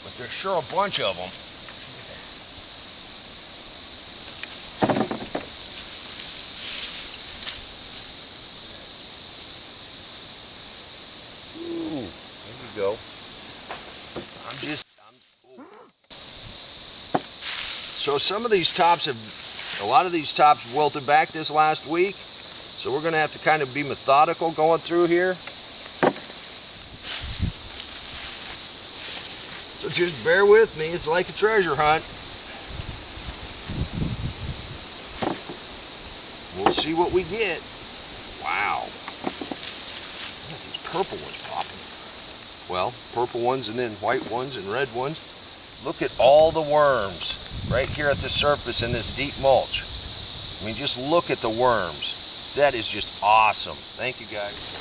but there's sure a bunch of them. Ooh, there you go. So some of these tops a lot of these tops wilted back this last week. So we're gonna have to kind of be methodical going through here. So just bear with me, it's like a treasure hunt. We'll see what we get. Wow. Look at these purple ones popping. Well, purple ones and then white ones and red ones. Look at all the worms right here at the surface in this deep mulch. I mean, just look at the worms. That is just awesome. Thank you, guys.